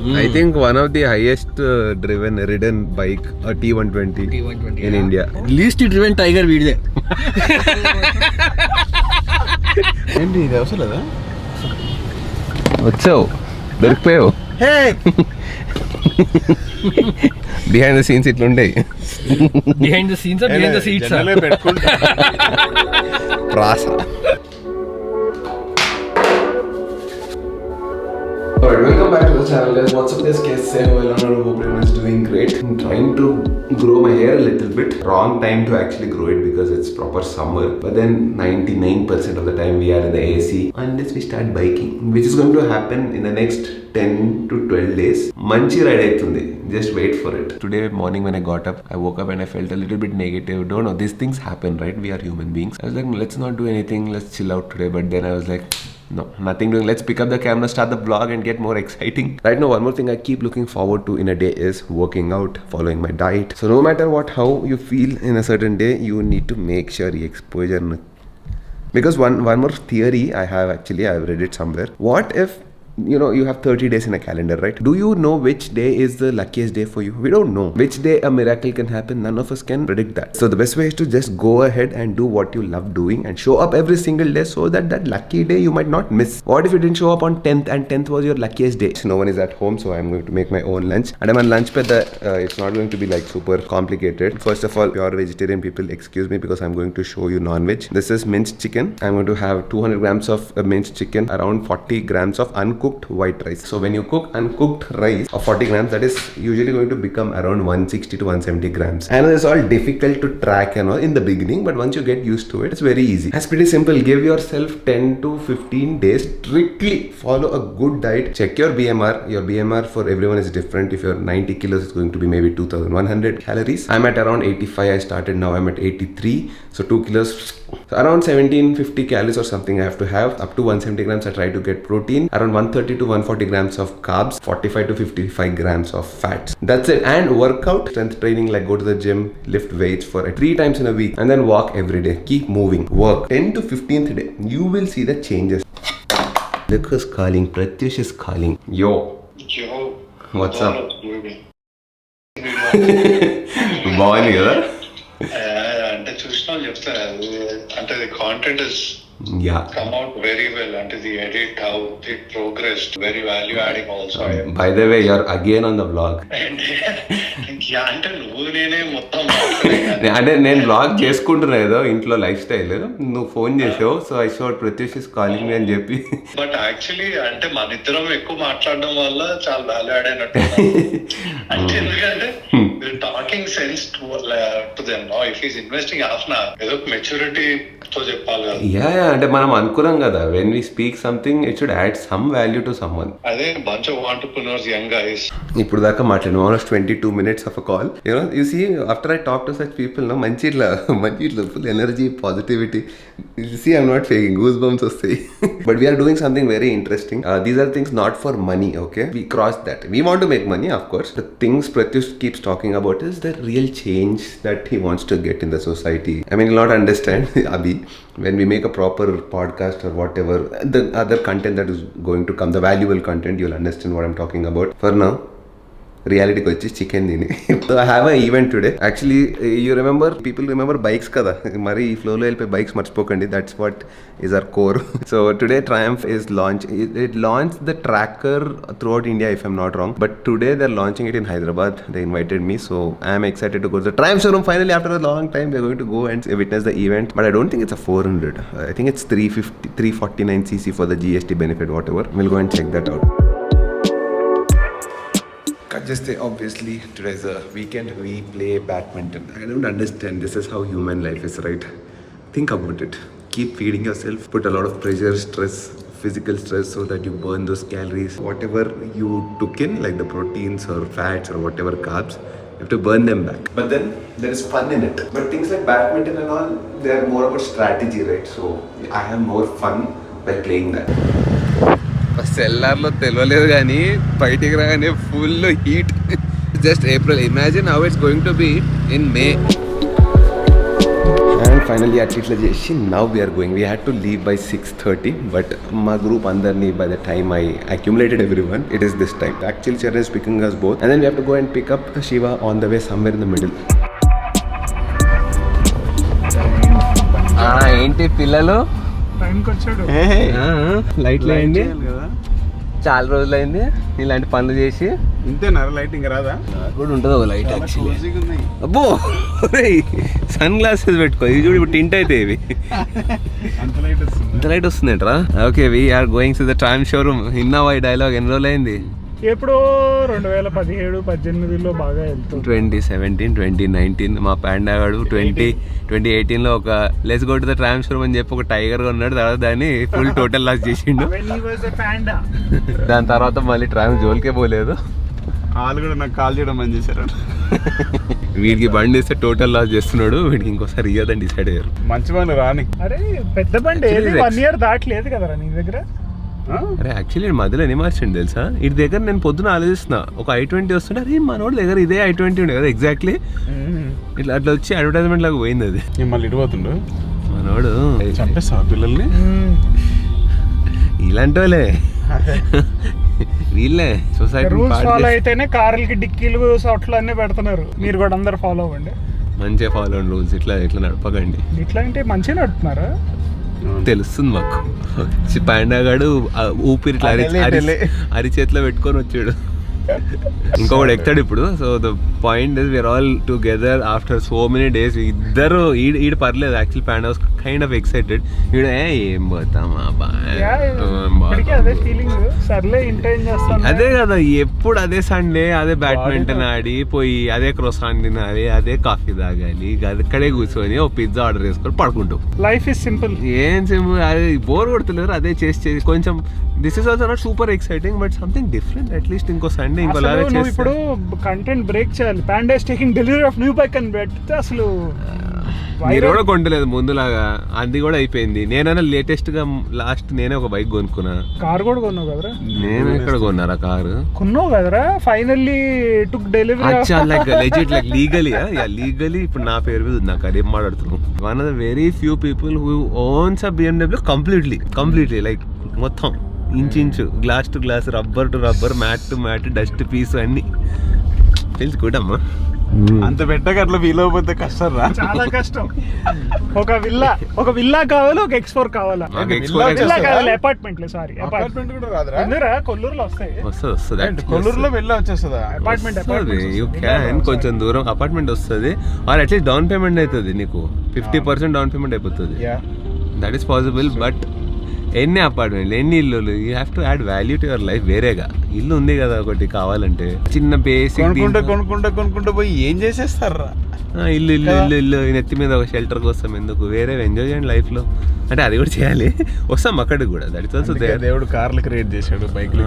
I think one of the highest ridden bike, a T120 in India. Least driven tiger వీడిదే. ఏంటి ఇది అవసరం లేదా? వచ్చావు, దొరికిపోయావు. బిహైండ్ ద సీన్స్ ఇట్లుంటాయి. Behind the scenes behind the seats ప్రాస. Alright, welcome back to the channel guys. What's up guys? Say hello, hope everyone is doing great. I'm trying to grow my hair a little bit. Wrong time to actually grow it because it's proper summer. But then 99% of the time we are in the AC unless we start biking, which is going to happen in the next 10 to 12 days. Manchi ride aitundi. Just wait for it. Today morning when I got up, I woke up and I felt a little bit negative. Don't know, these things happen, right? We are human beings. I was like, let's not do anything. Let's chill out today. But then I was like, no, nothing doing. Let's pick up the camera, start the vlog and get more exciting. Right now, one more thing I keep looking forward to in a day is working out, following my diet. So no matter how you feel in a certain day, you need to make sure the exposure. Because one more theory I've read it somewhere. What if you have 30 days in a calendar, right? Do you know which day is the luckiest day for you? We don't know. Which day a miracle can happen, none of us can predict that. So the best way is to just go ahead and do what you love doing and show up every single day so that lucky day you might not miss. What if you didn't show up on 10th and 10th was your luckiest day? So no one is at home, so I'm going to make my own lunch. And I'm on lunch pad, it's not going to be like super complicated. First of all, pure vegetarian people, excuse me because I'm going to show you non-veg. This is minced chicken. I'm going to have 200 grams of minced chicken, around 40 grams of uncooked white rice. So when you cook uncooked rice of 40 grams, that is usually going to become around 160 to 170 grams. I know it's all difficult to track in the beginning, but once you get used to it, it's very easy. It's pretty simple. Give yourself 10 to 15 days. Strictly follow a good diet. Check your BMR. Your BMR for everyone is different. If you're 90 kilos, it's going to be maybe 2100 calories. I'm at around 85. I started, now I'm at 83. So 2 kilos. So around 1750 calories or something I have to have. Up to 170 grams I try to get protein. Around 130 to 140 grams of carbs. 45 to 55 grams of fats. That's it. And workout, strength training, like go to the gym, lift weights for 3 times in a week. And then walk every day. Keep moving. Work. 10 to 15th day, you will see the changes. Look who's calling. Pratyush is calling. Yo. What's up? Born here? అంటే చూసిన చెప్తా అంటే the content is come out very well అంటే the edit how it progressed very value adding also. By the way, you're again on the vlog. అంటే నువ్వు నేనే మొత్తం అంటే నేను వ్లాగ్ చేసుకుంటున్నా ఏదో ఇంట్లో లైఫ్ స్టైల్, నువ్వు ఫోన్ చేసావు, so I showed Pratyush is calling మీ అని చెప్పి. బట్ యాక్చువల్లీ అంటే మన ఇద్దరం ఎక్కువ మాట్లాడడం వల్ల చాలా వాల్యూ యాడ్ అయినట్టు అంటే ఎందుకంటే talking sense to them no if is investing half నా ఏదో మెచ్యూరిటీ తో చెప్పాలి కదా. యా అంటే మనం అనుకున్నాం కదా, when we speak something it should add some value to someone. అదే bunch of entrepreneurs young guys. ఇప్పుడు దాకా మాట్లాడాము almost 22 minutes of a call. You see, after I talk to such people, మంచి ఇట్లా full energy, positivity. You see, I'm not faking, goosebumps వస్తాయి. But we are doing something very interesting. These are things not for money, okay? We crossed that. We want to make money, of course. The things Pratyush keeps talking about is the real change that he wants to get in the society. I mean, you'll not understand, Abhi, when we make a proper podcast or whatever, the other content that is going to come, the valuable content, you'll understand what I'm talking about. For now, రియాలిటీకి వచ్చి chicken తిని. So I have a event today. Actually people remember bikes కదా, మరి ఈ ఫ్లోలో వెళ్ళిపోయి bikes మర్చిపోకండి. That's what is our core. So today Triumph is launched. It launched the tracker throughout India if I'm not wrong, but today they're launching it in Hyderabad. They invited me, so I'm excited to go to the Triumph showroom. Finally, after a long time, we're going to go and witness the event. But I don't think it's a 400. I think it's 349cc for the GST benefit, whatever. We'll go and check that out. Just say, obviously, today's a weekend, we play badminton. I don't understand. This is how human life is, right? Think about it. Keep feeding yourself. Put a lot of pressure, stress, physical stress, so that you burn those calories. Whatever you took in, like the proteins or fats or whatever carbs, you have to burn them back. But then there is fun in it. But things like badminton and all, they are more about strategy, right? So I have more fun by playing that. సెల్లార్లో తెలియలేదు కానీ బయటికి రాగానే full heat. Just April. Imagine how it's going to be in May. And finally అట్లా చేసి now we are going. We had to leave by 6:30 but my group అందరినీ by the time I accumulated everyone it is this time. Actually Charan is picking us both and then we have to go and pick up Shiva on the way somewhere in the middle. ఏంటి పిల్లలు లైట్లు అయింది చాలా రోజులైంది ఇలాంటి పనులు చేసి. ఇంతేనా లైట్ ఇంకా రాదా? కూడా ఉంటుంది ఒక లైట్ యాక్చువల్లీ. అబ్బో సన్ గ్లాసెస్ పెట్టుకో, ఇది చూడు ఇప్పుడు టింట్ అయితే ఇవి ఇంత లైట్ వస్తుందంటరా. Okay we're going to the tram showroom. విన్నావా ఈ డైలాగ్? ఎన్ని రోజులు అయింది? ఎప్పుడో 2017-18లో బాగా వెళ్తుంది. 2017, 2019 మా పాండా గాడు 2018లో ఒక let's go to the tram showroom అని చెప్పి ఒక టైగర్ ఉన్నాడు. తర్వాత దాన్ని ఫుల్ టోటల్ లాస్ చేసిండు. దాని తర్వాత మళ్ళీ ట్రామ్ జోలికే పోలేదు. వాళ్ళు కూడా నాకు కాల్ చేయడం అని చేశారు. వీడికి బండి ఇస్తే టోటల్ లాస్ చేస్తున్నాడు, వీడికి ఇంకోసారి ఇయ్యదని డిసైడ్ అయ్యారు. మంచి బండి రాని. అరే పెద్ద బండి 1 year దాటలేదు కదరా నీ దగ్గర? అరే యాక్చువల్లీ మధ్యలో ఎన్ని మార్చండి తెలుసా? ఇటు దగ్గర నేను పొద్దున ఆలోచిస్తున్నా, ఒక i20 వస్తుంటే అరే మనోడు దగ్గర ఇదే i20 ఉండే కదా ఎగ్జాక్ట్లీ ఇట్లా అట్లా వచ్చి అడ్వర్టైజ్మెంట్ లాగా పోయింది అది. మళ్ళీ ఇటు పోతుండు మనోడు. చంపేస్తా పిల్లల్ని ఇలాంటి వాళ్ళే వీళ్ళే సొసైటీ రూల్స్ ఫాలో అయితేనే కార్లకి డిక్కీలు సోట్లు అన్నీ పెడుతున్నారు. మీరు కూడా అందరు ఫాలో అవ్వండి, మంచిగా ఫాలో అవ్వండి రూల్స్. ఇట్లా ఇట్లా నడపకండి. ఇట్లా అంటే మంచిగా నడుపుతున్నారా తెలుస్తుంది మాకు. పాండా గాడు ఊపిరి ఇట్లా అరిచేతిలో పెట్టుకొని వచ్చాడు. ఇంకొకటి ఎక్కుతాడు ఇప్పుడు. So the point is we're all together after so many days. ఇద్దరు ఈడు పర్లేదు actually. Panda was kind of excited. ఈడ ఏం పోతామా అదే కదా ఎప్పుడు అదే సండే అదే బ్యాడ్మింటన్ ఆడి పోయి అదే క్రోసాన్ తినాలి, అదే కాఫీ తాగాలి, అక్కడే కూర్చొని ఓ పిజ్జా ఆర్డర్ చేసుకొని పడుకుంటాం. Life is simple. ఏం సింపుల్, అది బోర్ కొడుతున్నారు అదే చేసి కొంచెం. This is also not super exciting but something different. At least ఇంకో సండే ఇంకోలాగా చేస్తే. ఇప్పుడు కంటెంట్ బ్రేక్ చేయాలి. Panda is taking delivery of new bike అని పెడితే అసలు మీరు కూడా కొంటలేదు ముందులాగా, అది కూడా అయిపోయింది. నేనైనా లేటెస్ట్ గా లాస్ట్ నేనే ఒక బైక్ కొనుక్కున్నా. కార్ కూడా కొన్నావు కదరా? నేను ఎక్కడ కొన్నారా కారు? కొన్నావు కదరా? Finally took delivery. అచ్చా లైక్ లెజిట్ లైక్ లీగలీ ఇప్పుడు నా పేరు మీద ఉంది. నాకు అదేం మాట్లాడుతున్నాం. One of the very few people who owns a BMW completely like మొత్తం inch glass to glass, rubber to rubber, mat to mat, dust piece అన్ని తెలుసుకుంటామ్మా. అంత పెట్టక అట్లా ఫీల్ అయిపోతే కష్టం రా, చాలా కష్టం. ఒక విల్లా కావాలి, ఒక X4 కావాలా? అపార్ట్మెంట్ కూడా రాదురా? కొల్లూరులో వస్తాయి. కొల్లూరులో వెళ్ళా వచ్చేస్తుందా అపార్ట్మెంట్? కొంచెం దూరం అపార్ట్మెంట్ వస్తుంది. ఆర్ అట్లీస్ట్ డౌన్ పేమెంట్ అవుతుంది నీకు 50% డౌన్ పేమెంట్ అయిపోతుంది. That is possible. బట్ ఎన్ని అపార్ట్మెంట్లు, ఎన్ని ఇల్లు, you have to add value to your life. వేరేగా ఇల్లు ఉంది కదా ఒకటి కావాలంటే, చిన్న బేసిక్ కొనుక్కుంటా పోయి ఏం చేసేస్తారా? ఇల్లు నెత్తి మీద ఒక షెల్టర్ కోసం ఎందుకు? వేరే ఎంజాయ్ చేయండి లైఫ్ లో. అంటే అది కూడా చేయాలి, వస్తాం అక్కడికి కూడా. That is also there. దేవుడు కార్లు క్రియేట్ చేశాడు, బైక్లు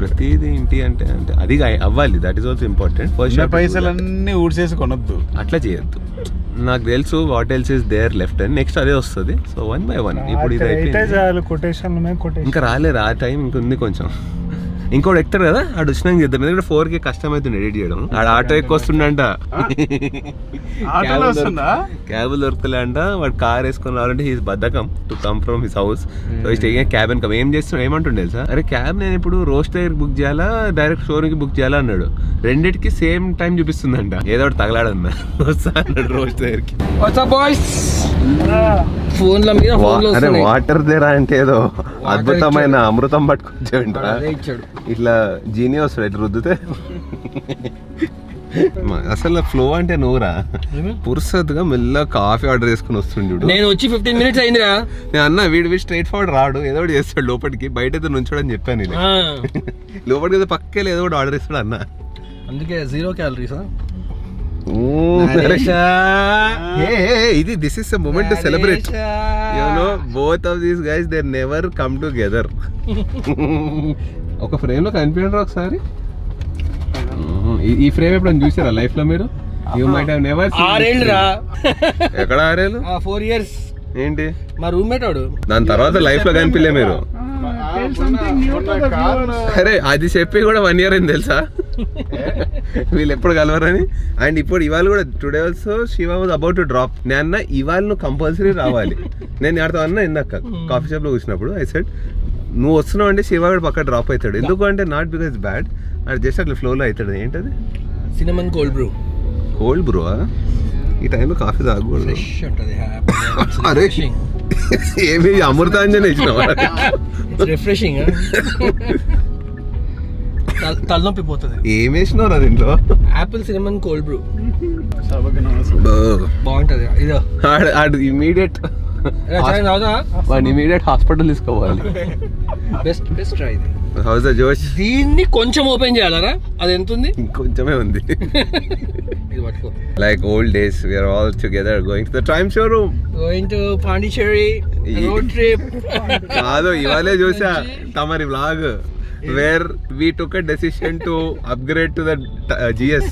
ప్రతిదీ ఇంటి అంటే అది అవ్వాలి. That is also important. పైసలన్నీ ఊడ్చేసి కొనొద్దు, అట్లా చేయొద్దు. నాకు తెలుసు what else is there left అని. నెక్స్ట్ అదే వస్తుంది. సో 1 by 1 ఇప్పుడు ఇది అయిపోయింది. ఇంకా రాలేదు ఆ టైం, ఇంకొంది కొంచెం. ఇంకోటి ఎక్కుతారు కదా, ఆడు వచ్చినాక చేద్దాం. ఎందుకంటే 4K కష్టం అవుతుంది ఎడిట్ చేయడం. ఆడ ఆటో ఎక్కువ వస్తుండంట, క్యాబ్ దొరుకుతలే అంట. వాడు కార్ వేసుకొని రావాలంటే హీస్ బద్దకం to come from his house. Cab అని ఏం చేస్తున్నాడు ఏమంటుండే సార్, అరే క్యాబ్ నేను ఇప్పుడు రోస్ట్ దగ్గర బుక్ చేయాలా డైరెక్ట్ షోరూమ్ కి బుక్ చేయాలా అన్నాడు. రెండింటికి సేమ్ టైం చూపిస్తుందంట. ఏదో ఒకటి తగలాడన్నా వస్తా అన్నాడు రోస్ట్ దగ్గరికి. అరే వాటర్ దేరా అంటే ఏదో అద్భుతమైన అమృతం పట్టుకొచ్చాడు. ఇట్లా జీనియస్ వస్తాడు ఇట్లా రుద్దితే. అసలు ఫ్లో అంటే నువ్వురా పురుసత్తుగా మెల్లగా కాఫీ ఆర్డర్ చేసుకుని వస్తుండు. నేను వచ్చి 15 minutes అయిందిరా. నేను అన్న వీడి స్ట్రైట్ ఫార్వర్డ్ రాడు, ఏదో ఒకటి చేస్తాడు లోపలికి. బయట అయితే నుంచోడని చెప్పాను. లోపలికి అయితే పక్కే ఏదో ఒకటి ఆర్డర్ ఇస్తాడు అన్న. అందుకే 0 calories. This is a moment to celebrate. You know, both of these guys, they never come together. ఒక ఫ్రేమ్ లో కనిపించండి ఒకసారి. ఈ ఫ్రేమ్ ఎప్పుడైనా చూసారా లైఫ్ లో మీరు? You might have never seen. 6 ఏళ్ళు రా. ఎక్కడ 6 ఏళ్ళు? 4 years. ఏంటి మా రూమ్మేట్ వాడు. దాని తర్వాత లైఫ్ లో కనిపించలే మీరు? అరే అది చెప్పి కూడా 1 year అయింది తెలుసా? వీళ్ళు ఎప్పుడు కలవరని. అండ్ ఇప్పుడు ఇవాళ కూడా today also Shiva was about to drop. నేను అన్న ఇవాళ నువ్వు కంపల్సరీ రావాలి. నేను ఆడుతా అన్న ఇందాక కాఫీ షాప్ లో కూర్చున్నప్పుడు ఐ సెడ్ నువ్వు వస్తున్నావు అంటే శివ కూడా పక్క డ్రాప్ అవుతాడు. ఎందుకు అంటే నాట్ బికాస్ బ్యాడ్, అది జస్ట్ అట్లా ఫ్లోలో అవుతాడు. ఏంటది? Cinnamon cold Bru. Cold Bru ఈ టైంలో కాఫీ తాగకూడదు. ఫ్రెష్ ఉంటుంది. అరే ఏమి అమృతాంజన్ ఇచ్చినావా? రిఫ్రెషింగ్. తలనొప్పి పోతుంది. ఏం వేసినావు దీంట్లో? యాపిల్ సినమన్ కోల్డ్ బ్రూ సభకు నమస్కారం. బాగుంటది. ఇదో ఇమీడియట్ వాడిని ఇమీడియట్ హాస్పిటల్ తీసుకోవాలి. బెస్ట్ ట్రై ఇది. హౌస్ జోష్. దీన్ని కొంచెం ఓపెన్ చేయాలరా? అది ఎంత ఉంది? ఇంకొంచెమే ఉంది. ఇది పట్టుకో. Like old days, we are all together going to the Triumph showroom. Going to Pondicherry road trip. కాదు ఇవాళే చూసా తమరి vlog where we took a decision to upgrade to the GS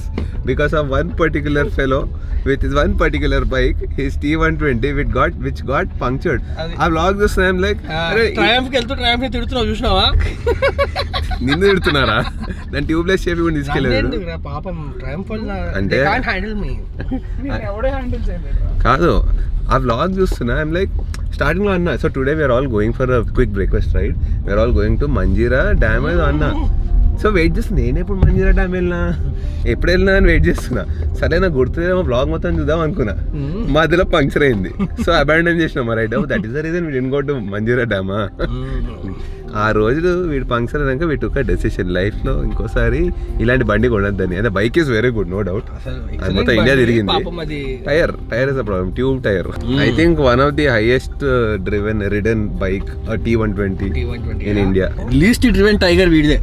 because of one particular fellow with his one particular bike, his T120 which got punctured. ఆ vlog చూస్తే I'm like Triumph కి వెళ్తూ Triumph ని తిడుతున్నావు చూసినావా? నిన్ను తిడుతున్నారా? దాని tubeless shape కూడా తీసుకెళ్ళలేదు. పాపం Triumph వల్ల అంటే can't handle me. Yevade handle చేయలేదు. కాదు ఆ వ్లాగ్ చూస్తున్నా ఐమ్ లైక్ స్టార్టింగ్ లో అన్నా so today we're all going for a quick breakfast ride, we're all going to Manjira dam ఏదో అన్నా. సో వెయిట్ చేస్తున్నా నేను ఎప్పుడు మంజీరా డ్యామ్ వెళ్ళినా ఎప్పుడు వెళ్ళినా అని వెయిట్ చేస్తున్నా. సరే నాకు గుర్తుదేమో బ్లాగ్ మొత్తం చూద్దాం అనుకున్నా, మధ్యలో పంక్చర్ అయింది. సో అబాండన్ చేసినా మా ride. That is the reason we didn't go to Manjira డ్యామా. ఆ రోజు వీడు పంక్చర్ అయినాక we took a decision life లో ఇంకోసారి ఇలాంటి బండి కొనద్దని. అదే bike is very good no doubt. అది మొత్తం ఇండియా తిరిగింది. Tyre is a problem, tube tyre. I think one of the highest ridden bike T120 in India. Least driven tiger వీడిదే.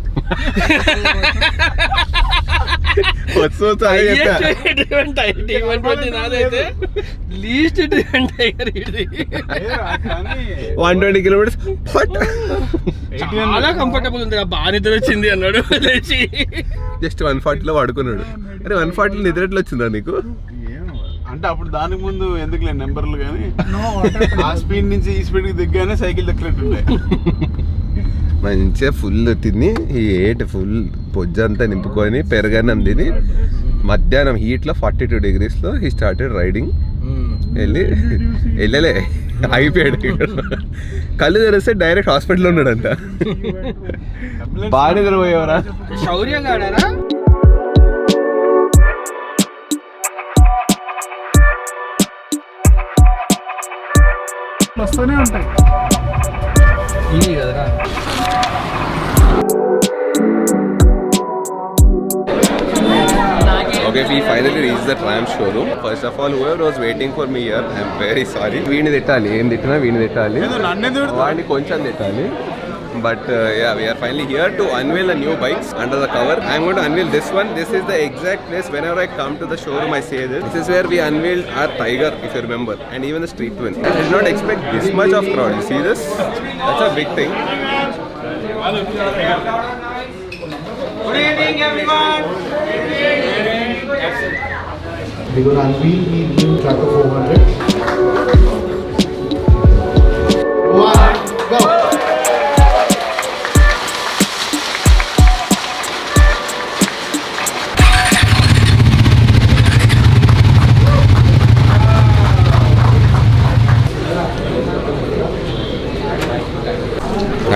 లీస్ట్ డ్రివెన్ టైగర్ వీడిది. 120 kilometers. చాలా comfortable ఉంది. బాగా నిద్ర వచ్చింది అన్నాడు. జస్ట్ 140లో పడుకున్నాడు. అరే 140 నిద్ర ఎట్లా వచ్చిందా నీకు? అంటే అప్పుడు దానికి ముందు ఎందుకులే నెంబర్లు కానీ ఆ స్పీడ్ నుంచి ఈ స్పీడ్కి దిగ్గానే సైకిల్ దక్కినట్టుండే. మంచిగా ఫుల్ తిని ఫుల్ పొజ్జంతా నింపుకొని పెరగన్నం తిని మధ్యాహ్నం హీట్లో 42 degreesలో హీ స్టార్టెడ్ రైడింగ్. వెళ్ళలే అయిపోయాడు. కళ్ళు తెరిస్తే డైరెక్ట్ హాస్పిటల్లో ఉన్నాడంట. బాగా నిద్రపోయేవరా? శౌర్య గాడారా? వస్తూనే ఉంటాయి. ఇది కదరా. Okay, we finally reached the Triumph showroom. First of all, whoever was waiting for me here, I am very sorry. వీడిని తిట్టాలి, ఏం తిట్టినా వీడిని తిట్టాలి, వాడిని కొంచెం తిట్టాలి. But yeah, we are finally here to unveil the new bikes under the cover. I am going to unveil this one. This is the exact place whenever I come to the showroom I say this. This is where we unveiled our Tiger, if you remember, and even the Street Twin. I did not expect this much of crowd. You see this? That's a big thing. Good evening, everyone. We're going to unveil the new Tracker 400. One, go!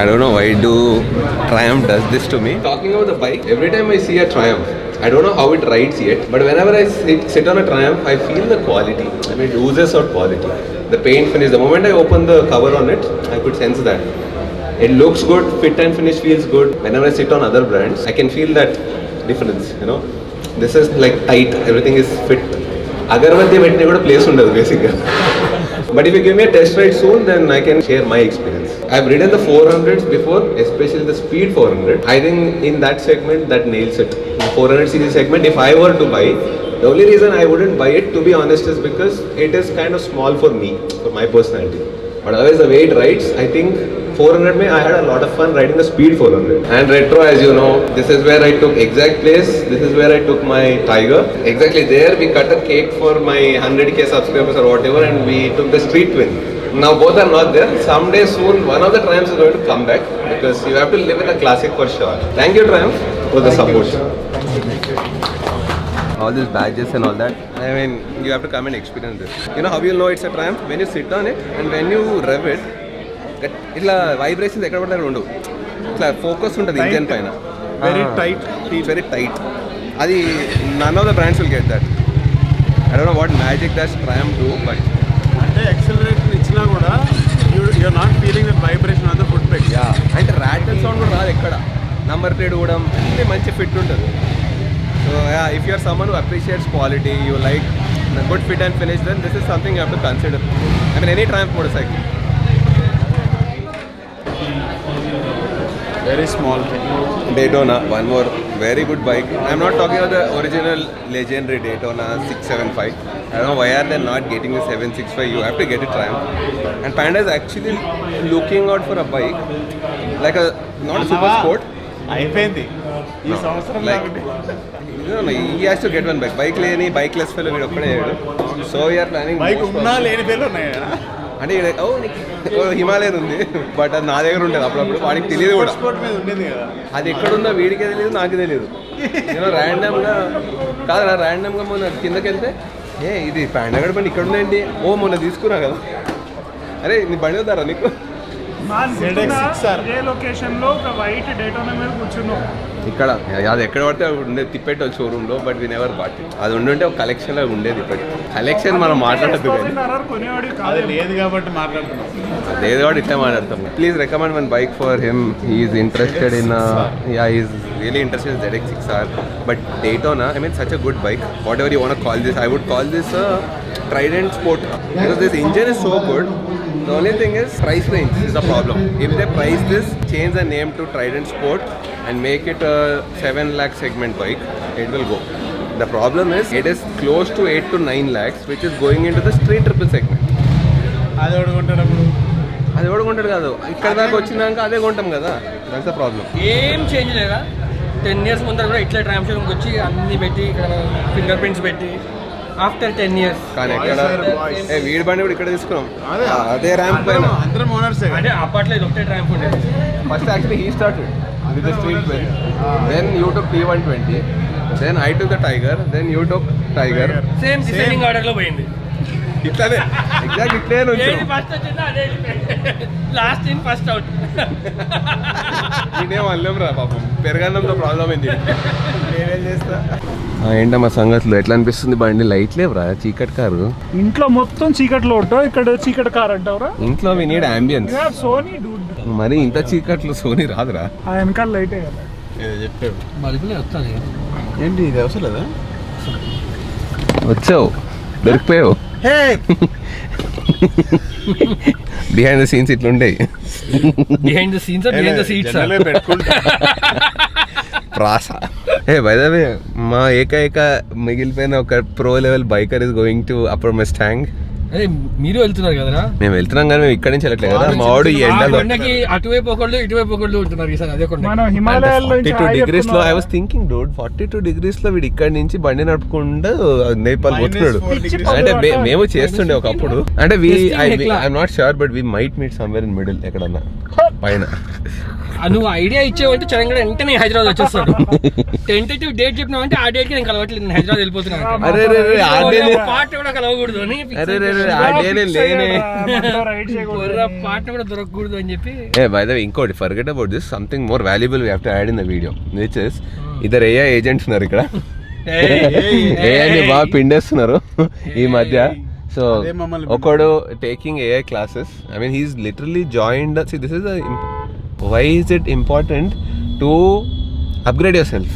I don't know why Triumph does this to me. Talking about the bike, every time I see a Triumph, I don't know how it rides yet, but whenever I sit on a Triumph, I feel the quality. I mean, it oozes out quality. The paint finish, the moment I open the cover on it, I could sense that. It looks good, fit and finish feels good. Whenever I sit on other brands, I can feel that difference, you know. This is like tight, everything is fit. Agarwadi vetne kuda place undadu basically. But if you give me a test ride soon, then I can share my experience. I've ridden the 400s before, especially the Speed 400. I think in that segment, that nails it. In 400cc segment, if I were to buy, the only reason I wouldn't buy it, to be honest, is because it is kind of small for me, for my personality. But otherwise, the way it rides, I think 400 mein I had a lot of fun riding the Speed 400. And retro, as you know, this is where I took exact place. This is where I took my Tiger. Exactly there, we cut a cake for my 100k subscribers or whatever, and we took the Street Twin. Now both are not there. Someday soon, one of the Triumphs is going to come back because you have to live in a classic for sure. Thank you, Triumph, for the support. All these badges and all that. I mean, you have to come and experience this. You know how you'll know it's a Triumph? When you sit on it and when you rev it, itla vibrations ekkada padana undu. Itla focus untadi engine paina. Very tight. It's very tight. Adi none of the brands will get that. I don't know what magic does Triumph do, but అంటే acceleration ఇచ్చినా కూడా you are not feeling that vibration on the foot peg. Yeah అంటే rattle sound కూడా రాదు ఎక్కడ. Number plate కూడా అన్ని మంచి ఫిట్ ఉంటుంది. So yeah if you are someone who appreciates quality, you like good fit and finish, then this is something you have to consider. I mean any Triumph motorcycle. Very small. Daytona, one more very good bike. I'm not talking about the original legendary Daytona 675. I don't know why are they not getting the 765. You have to get it Triumph. And Panda is actually looking out for a bike like a not a super sport. అయిపోయింది ఈ No, సంవత్సరం like, no, he has to get one bike. Bike లేని బైక్లెస్ fellow వీడు ఒక్కడే అయ్యాడు. So we are planning bike ఉన్నా లేని పేర్లు ఉన్నాయా? అంటే హిమాలయన్ ఉంది, బట్ అది నా దగ్గర ఉంటుంది అప్పుడప్పుడు. వాడికి తెలియదు కూడా స్పోర్ట్ మీద ఉండేది కదా. అది ఎక్కడుందో వీడికే తెలియదు, నాకు తెలియదు. నేను ర్యాండమ్గా కాదు ర్యాండమ్గా మొన్న కిందకి వెళ్తే ఇది పాండగడ బండి ఇక్కడ ఉందేంటి, మొన్న తీసుకున్నా కదా, అరే నీ బండి వద్దారా నీకు. ఏ లొకేషన్ లో ఒక వైట్ డేటోనా మీద కూర్చున్నావు ఇక్కడ అది ఎక్కడ పడితే ఉండేది తిప్పేటోళ్ళు షోరూమ్లో, బట్ వీ నెవర్ బాట్. అది ఉండుంటే ఒక కలెక్షన్ లాగా ఉండేది. ఇప్పటి కలెక్షన్ మనం మాట్లాడద్దు కానీ అది లేదు కాబట్టి మాట్లాడుతున్నాం. అదేదో కూడా ఇట్లా మాట్లాడతాం. Please recommend one bike for him. He's interested in is really interested in ZX6R. But Daytona, I mean, such a good bike. Whatever you want to call this, I would call this a Trident Sport because this engine is so good. The only thing is price range is the problem. If they price this, change the name to Trident Sport and make it a 7 lakh segment bike, it will go. The problem is it is close to 8 to 9 lakhs, which is going into the street triple segment. అది ఓడుకుంటాడు అప్పుడు. అది కూడా కొంటాడు కాదు, ఇక్కడ దాకా వచ్చినాక అదే కొంటాం కదా. That's the problem. ఏం చేంజ్ లేదా 10 years ముందర కూడా ఇట్లా ట్రామ్ షోరూమ్కి వచ్చి అన్ని పెట్టి ఇక్కడ ఫింగర్ ప్రింట్స్ పెట్టి ఆఫ్టర్ 10 years. కానీ ఎక్కడ వీడి బండి కూడా ఇక్కడ తీసుకున్నాం, అదే ర్యాంప్ పైన. అందరం ఓనర్స్. అంటే అప్పట్లో ఇది ఒకటే ట్రాంప్ ఉండేది. First actually he started with the street bike. Then you took T120. Then I took the Tiger. Then you took Tiger. Same deciding order లో పోయింది. ఇట్లానే ఎగ్జాక్ట్ ఇట్లే నుంచి ఏది ఫస్ట్ వచ్చిందో అదే లాస్ట్ ఇన్ ఫస్ట్ అవుట్. నేనేం అనలేం రా పాపం, పెరగన్నంతో ప్రాబ్లం అయింది. నేనేం చేస్తా. ఏంటమ్మా సంగతులు, ఎట్లా అనిపిస్తుంది బండి? లైట్ లేవురా, చీకటి కారు. ఇంట్లో మొత్తం చీకట్లో ఉంటావు, ఇక్కడ చీకటి కార్ అంటావురా. ఇంట్లో వి నీడ్ అంబియన్స్. సోనీ డూడ్ మరి ఇంత చీకట్లో సోనీ రాదురా. ఆ వెనకాల లైటే కదా చెప్పావు. బల్బులే వస్తుంది. ఏంటి ఇది అవసరం లేదా? వచ్చావు, దొరికిపోయావు. బిహైండ్ ద సీన్స్ ఇట్లుంటాయి. Behind the scenes behind the seats ప్రాస. బై ద వే, మా ఏకైక మిగిలిపోయిన ఒక pro level biker is going to Upper Mustang. అదే మీరు వెళ్తున్నారు కదరా. మేము వెళ్తున్నాం కానీ మేము ఇక్కడి నుంచి వెళ్ళట్లేదు కదా. మా వాడు ఈ ఎండలో అటువైపు ఒకళ్ళు ఇటువైపు ఒకళ్ళు ఉంటున్నారు ఈసారి. అదే మనం హిమాలయాల్లో 42 degrees లో I was thinking Dude, 42 degrees లో వీడు ఇక్కడి నుంచి బండి నడుపుకుండా నేపాల్ పోతున్నాడు. అంటే మేము చేస్తుండే ఒకప్పుడు. అంటే I'm not sure but we might meet somewhere in middle ఎక్కడన్నా పైన. నువ్వు ఐడియా ఇచ్చావంటే చరణ్ వెంటనే హైదరాబాద్ వచ్చేస్తాడు. టెంటేటివ్ డేట్ చెప్పినావంటే ఆ డేట్ కి నేను కలవట్లేదు, నేను హైదరాబాద్ వెళ్ళిపోతున్నాను. పాట కూడా కలవకూడదు అని, పాట కూడా దొరకకూడదు అని చెప్పి. బై ద వే ఇంకోటి, forget about this, something more valuable we have to add in the video, which is ఇద్దరు AI ఏజెంట్స్ ఉన్నారు ఇక్కడ. AI ని బాగా పిండేస్తున్నారు ఈ మధ్య. సో ఒకడు taking AI classes. I mean he's literally joined. See, this is why is it important to upgrade yourself?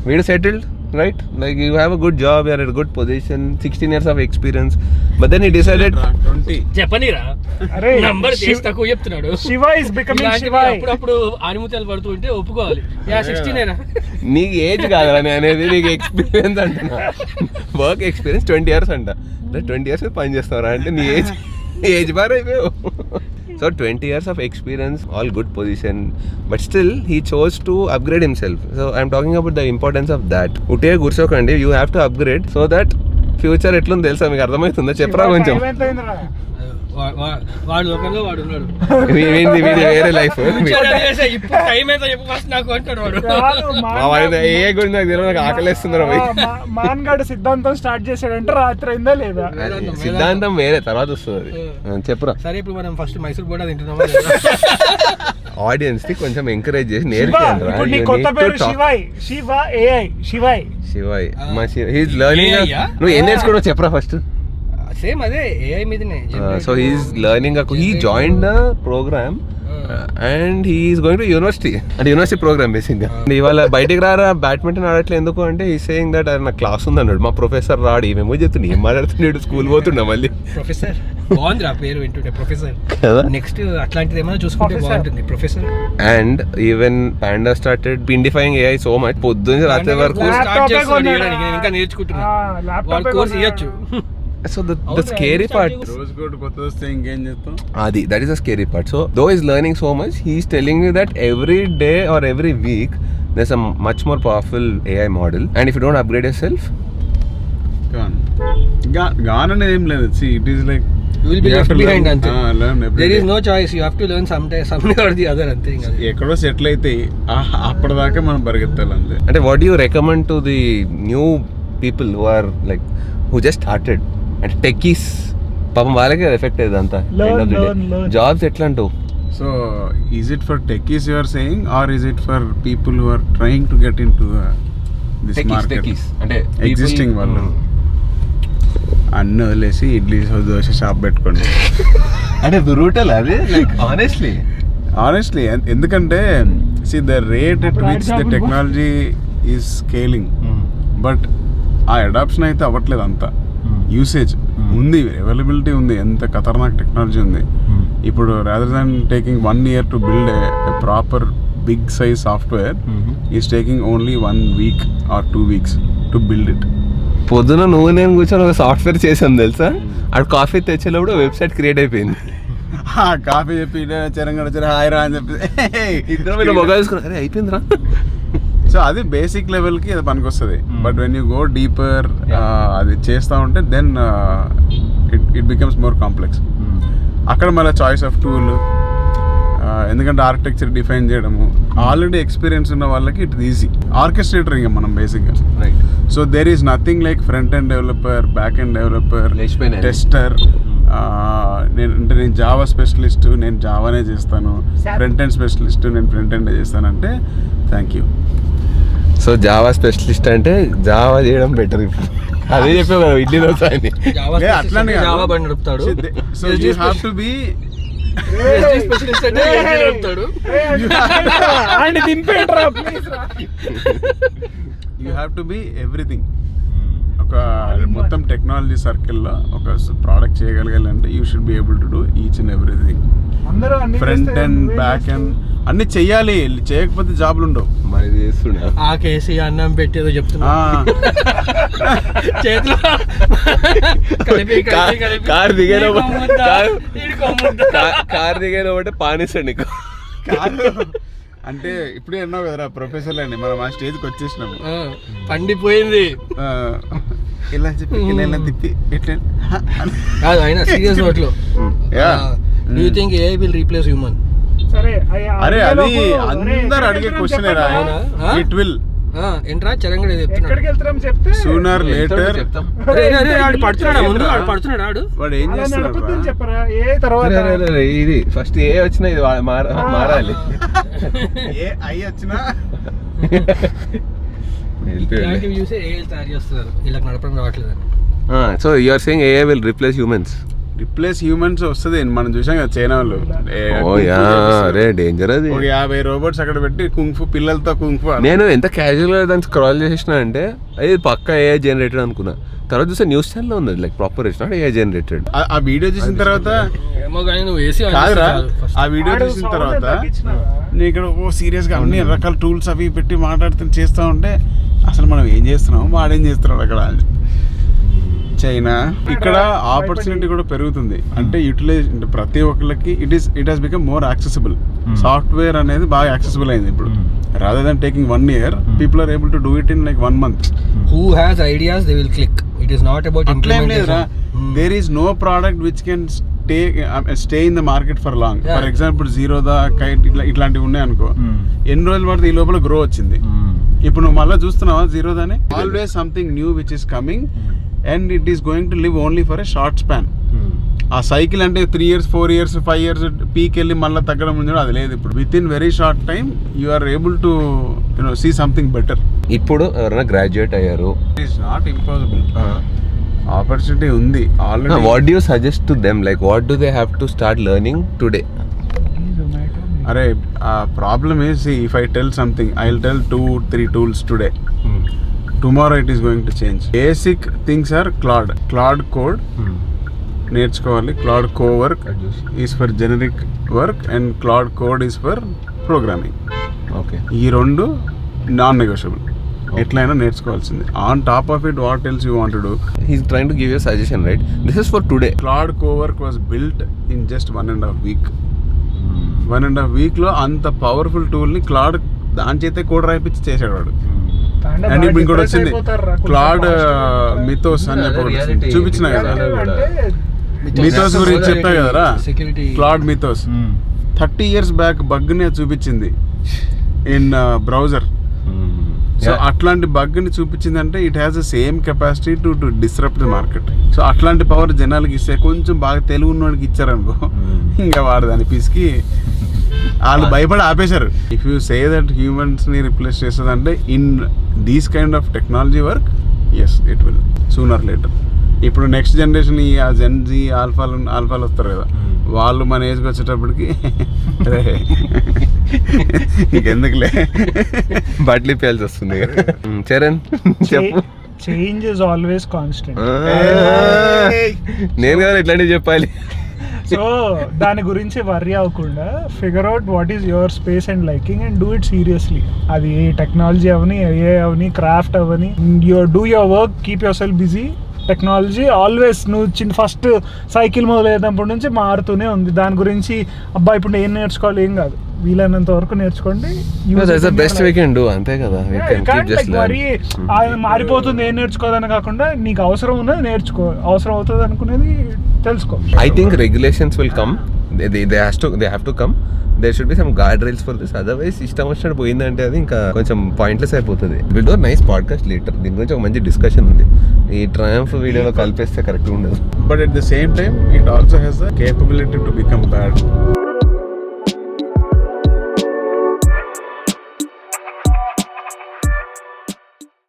We're settled, right? Like you have a good job, you're at a good position, 16 years of experience, but then he decided 20. చెప్పనిరా, అరే number చేసి తక్కువ చెప్తున్నాడు. Shiva is becoming Shiva. అప్పుడప్పుడు ఆనిముత్యాలు పడుతూ ఉంటే ఒప్పుకోవాలి. 16 నీకు age కాదా అనేది, నీకు ఎక్స్పీరియన్స్ అంటున్నా. వర్క్ ఎక్స్పీరియన్స్ 20 years అంట. 20 years పని చేస్తారా అంటే నీ ఏజ్ బార్ అయిపోయావు. So 20 years of experience, all good position, but still he chose to upgrade himself. So I'm talking about the importance of that. Utte gursokandi, you have to upgrade so that future ఎట్లుంది తెలుసా మీకు? అర్థమవుతుందా? చెప్పరా కొంచెం. వాడు లోకంలో వాడు ఉన్నాడు. వేరే లైఫ్. ఇప్పుడు టైం అయితే చెప్పు ఫస్ట్ నాకు అంటాడు వాడు. ఏ గురించి నాకు తెలియదు, నాకు ఆకలిస్తున్నారు. మాన్గాడు సిద్ధాంతం స్టార్ట్ చేసాడంటే రాత్రి అయిందా లేదా? సిద్ధాంతం వేరే తర్వాత వస్తుంది, చెప్పురా. సరే ఇప్పుడు మనం ఫస్ట్ మైసూర్ బోర్డా తింటున్నామా? ఆడియన్స్ కి కొంచెం ఎంకరేజ్ చేసి నేర్పియండి. Shivay he's learning. నువ్వు ఏం నేర్చుకోవడం చెప్పరా ఫస్ట్. సేమ్ అదే ఏఐ మీదనే. So he's learning, he join the program and he's going to university, అంటే యూనివర్సిటీ ప్రోగ్రామ్ బేసిక్ గా. ఇవాళ బయటికి రారా బ్యాడ్మింటన్ ఆడట్లేదు ఎందుకు అంటే ఈ సేయింగ్ దట్ నా క్లాస్ ఉంది అన్నాడు. మా ప్రొఫెసర్ రాడు, ఏమేమో చెప్తుంది, ఏం మాట్లాడుతున్నాడు, స్కూల్ పోతున్నా మళ్ళీ. ప్రొఫెసర్ బాగుంది ఆ పేరు వింటుంటే, ప్రొఫెసర్. నెక్స్ట్ అట్లాంటిది ఏమైనా చూసుకుంటే బాగుంటుంది professor. And even Panda started పిండిఫైయింగ్ ఏఐ సో మచ్. పొద్దున్న రాత్రి వరకు ఇంకా నేర్చుకుంటున్నా, వాళ్ళ కోర్స్ ఇవ్వచ్చు. So the scary part, రోజుకోటి కొత్త వస్తే ఇంకేం చేస్తాం, అది that is the scary part. So though he's learning so much, he's telling me that every day or every week there's a much more powerful AI model, and if you don't upgrade yourself, gone అనేది ఏం లేదు. See, it is like you will be left behind ante. Learn every there day. is no choice, you have to learn something or the other ante. ఎక్కడో settle అయితే అప్పటిదాకా మనం పరిగెత్తాలి అంతే. అంటే what do you recommend to the new people who are like who just started and techies, పాపం వాళ్ళకే effect అయ్యేది అంతా. జాబ్స్ ఎట్లా అంటావు? So is it for techies you are saying or is it for people who are trying to get in to this market? అంటే existing వాళ్ళు అన్నీ వదిలేసి ఇడ్లీ దోశ షాప్ పెట్టుకోండి. అంటే బ్రూటల్ అది, లైక్ ఆనెస్ట్లీ. ఎందుకంటే see the rate at which the technology is scaling, but ఆ adoption అయితే అవ్వట్లేదు అంతా. యూసేజ్ ఉంది, అవైలబిలిటీ ఉంది, ఎంత ఖతర్నాక్ టెక్నాలజీ ఉంది. ఇప్పుడు rather than taking 1 year to build a proper big size software is taking only 1 week or 2 weeks to build it. పొద్దున నువ్వు నేను కూర్చొని ఒక సాఫ్ట్వేర్ చేసాం తెలుసా, అక్కడ కాఫీ తెచ్చేటప్పుడు వెబ్సైట్ క్రియేట్ అయిపోయింది. కాఫీ చెప్పి చెరంగడ హాయ్ రా అని చెప్పి ఇద్దరు మొబైల్ తీసుకున్నా, అరే అయిపోయిందిరా. సో అది బేసిక్ లెవెల్కి అది పనికొస్తుంది. But when you go deeper అది చేస్తూ ఉంటే then it becomes more complex. అక్కడ మళ్ళీ చాయిస్ ఆఫ్ టూల్, ఎందుకంటే ఆర్కిటెక్చర్ డిఫైన్ చేయడము ఆల్రెడీ ఎక్స్పీరియన్స్ ఉన్న వాళ్ళకి ఇట్ ఈజీ. ఆర్కెస్ట్రేటర్ ఇంకా మనం బేసిక్గా. So there is nothing like front end developer, back end developer, tester. నేను జావా స్పెషలిస్ట్, నేను జావానే చేస్తాను. ఫ్రంట్ ఎండ్ స్పెషలిస్ట్, నేను ఫ్రంట్ ఎండ్ చేస్తానంటే thank you. So Java specialist అంటే జావా చేయడం బెటర్. ఇప్పుడు అదే చెప్పావు కదా ఇడ్లీ దోశ అని. అట్లానే జావా బండి నడుపుతాడు. So you have to be specialist అంటే నడుపుతాడు. You have to be everything. ఒక మొత్తం టెక్నాలజీ సర్కిల్లో ఒక ప్రోడక్ట్ చేయగలగాలంటే you should be able to do each and everything. Front and back and అన్ని చెయ్యాలి, చేయకపోతే జాబ్లు ఉండవు. మరి చేస్తున్నా ఆ కేసీ అన్నం పెట్టేదో చెప్తున్నా, చేతిలో కార్ దిగాను అంటే పానిస్తాడు నీకు. అంటే ఇప్పుడే అన్నావు కదరా ప్రొఫెసర్ అని, మనం ఆ స్టేజ్కి వచ్చేసినాము. పండిపోయింది ఇలా చెప్పి ఇలా తిప్పి ఎట్లా అయినా సీరియస్ నోట్లో. Do you think AI will replace human? అరే అది అందరు అడిగే క్వశ్చన్. ఇట్ విల్ ఏంట్రా చరంగడ చెప్తున్నాడు. సూనర్ లేటర్ పడుతున్నాడు వాడు ఏం చేస్తున్నాడు. ఇది ఫస్ట్ ఏ వచ్చినా ఇది మారాలి. ఏ ఐ వచ్చినా చూసే AI తయారు చేస్తున్నారు, ఇలా నడపడం రావట్లేదని. So you are saying AI will replace humans? Replace humans వస్తుంది. మనం చూసాం కదా చైనా వాళ్ళు డేంజర్ అది. 50 రోబోట్స్ అక్కడ పెట్టి కుంఫు పిల్లలతో కుంఫు. నేను ఎంత క్యాజువల్ గా దాన్ని స్క్రాల్ చేసిన అంటే అది పక్కా AI జనరేటెడ్ అనుకున్నా. తర్వాత చూస్తే న్యూస్ ఛానల్ ఉన్నది like proper it's not AI generated. ఆ వీడియో చూసిన తర్వాత కాదురా, ఆ వీడియో చూసిన తర్వాత నేను ఇక్కడ సీరియస్ గా అన్ని రకాల టూల్స్ అవి పెట్టి మాట్లాడుతూ చేస్తూ ఉంటే అసలు మనం ఏం చేస్తున్నాం, వాడేం చేస్తున్నాడు అక్కడ. చైనా ఇక్కడ ఆపర్చునిటీ కూడా పెరుగుతుంది. అంటే యూటిలైజ్ ప్రతి ఒక్కరికి it has become more accessible. Software అనేది బాగా యాక్సెసిబుల్ అయింది ఇప్పుడు. Rather than taking 1 year, people are able to do it in like 1 month. Who has ideas, they will click. It is not about implementation. There is no product which can stay in the market for long. For example Zerodha, kite ఇట్లాంటివి ఉన్నాయి అనుకో, ఎన్ని రోజులు పడితే ఈ లోపల grow వచ్చింది. ఇప్పుడు నువ్వు మళ్ళీ చూస్తున్నావా జీరోదానే? Always something new which is coming and it is going to live only for a short span. ఆ సైకిల్ అంటే 3 years 4 years 5 years పీక్ వెళ్ళి మళ్ళీ తగ్గడం ఉంది, అది లేదు. ఇప్పుడు with in very short time you are able to see something better. ఇప్పుడు ఎవరైనా గ్రాడ్యుయేట్ అయ్యారు, it is not impossible, opportunity ఉంది already. What do you suggest to them, like what do they have to start learning today? అరే problem is, if I tell something I will tell 2-3 tools today. Tomorrow it is going to change. Basic things are Claude code నేర్చుకోవాలి. Claude co-work is for generic work and Claude code is for programming. Okay, ఈ రెండు non negotiable, ఎట్లయినా నేర్చుకోవాల్సింది. On top of it what else you want to do? he's trying to give you a suggestion, right? This is for today. Claude co-work was built in just 1.5 week. 1.5 week లో అంత powerful tool ని Claude దాని చేతే code రాయిపించి చేసాడు వాడు. And ఇప్పుడు ఇంకోటి వచ్చింది క్లాడ్ మిథోస్ అని చెప్పి చూపించిన కదా, మిథోస్ గురించి చెప్పా కదరా, Claude Mythos 30 years back bug ని చూపించింది ఇన్ బ్రౌజర్. సో అట్లాంటి బగ్ ని చూపించిందంటే it has the same capacity to disrupt the market. So అట్లాంటి పవర్ జనాలకి ఇస్తే, కొంచెం బాగా తెలుగు ఉన్నవాడికి ఇచ్చారనుకో, ఇంకా వాడు దాని పిసికి వాళ్ళు భయపడి ఆపేశారు. If you say that humans ని రిప్లేస్ చేస్తుందంటే in these kind of technology work, yes it will sooner later. ఇప్పుడు నెక్స్ట్ జనరేషన్ ఈ జెన్జీ ఆల్ఫాలు వస్తారు కదా, వాళ్ళు మన ఏజ్కి వచ్చేటప్పటికి ఇంకెందుకులే బట్లీ పేల్సి వస్తుంది. చరణ్ చెప్పు. Change is always constant. నేను కదా ఇట్లాంటివి చెప్పాలి. సో దాని గురించి వర్రీ అవ్వకుండా figure out what is your space and liking and do it seriously. అది టెక్నాలజీ అవని, ఏ అవని, క్రాఫ్ట్ అవని, do your work, keep yourself busy. Technology always నువ్వు ఫస్ట్ సైకిల్ మొదలైనప్పటి నుంచి మారుతూనే ఉంది. దాని గురించి అబ్బా ఇప్పుడు ఏం నేర్చుకోవాలి ఏం కాదు, వీలైనంత వరకు నేర్చుకోండి. బెస్ట్ వీ కెన్ డూ, అంతే కదా. మరి మారిపోతుంది ఏం నేర్చుకోవాలని కాకుండా నీకు అవసరం ఉన్నది నేర్చుకో, అవసరం అవుతుంది అనుకునేది తెలుసుకో. I think regulations will come, they have to come. There should be some guard rails for this, otherwise ఇష్టం వచ్చినట్టు పోయిందంటే అది ఇంకా కొంచెం పాయింట్లెస్ అయిపోతుంది. Will do nice podcast later, దీని గురించి ఒక మంచి డిస్కషన్ ఉంది. ఈ ట్రయంఫ్ వీడియోలో కలిపేస్తే కరెక్ట్గా ఉండదు. But at the same time it also has the capability to become bad.